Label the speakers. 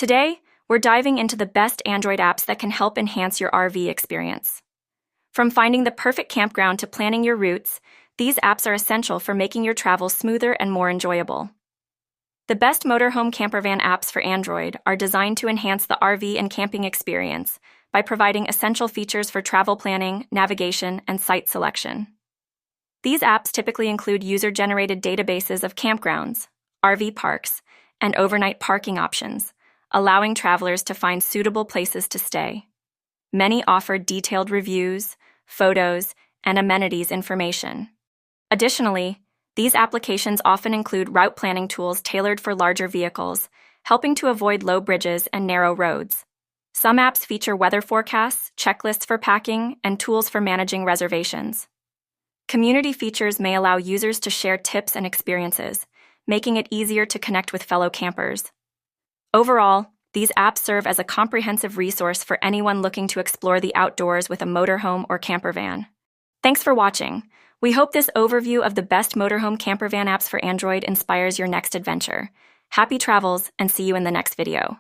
Speaker 1: Today, we're diving into the best Android apps that can help enhance your RV experience. From finding the perfect campground to planning your routes, these apps are essential for making your travel smoother and more enjoyable. The best motorhome campervan apps for Android are designed to enhance the RV and camping experience by providing essential features for travel planning, navigation, and site selection. These apps typically include user-generated databases of campgrounds, RV parks, and overnight parking options, allowing travelers to find suitable places to stay. Many offer detailed reviews, photos, and amenities information. Additionally, these applications often include route planning tools tailored for larger vehicles, helping to avoid low bridges and narrow roads. Some apps feature weather forecasts, checklists for packing, and tools for managing reservations. Community features may allow users to share tips and experiences, making it easier to connect with fellow campers. Overall, these apps serve as a comprehensive resource for anyone looking to explore the outdoors with a motorhome or campervan. Thanks for watching. We hope this overview of the best motorhome campervan apps for Android inspires your next adventure. Happy travels, and see you in the next video.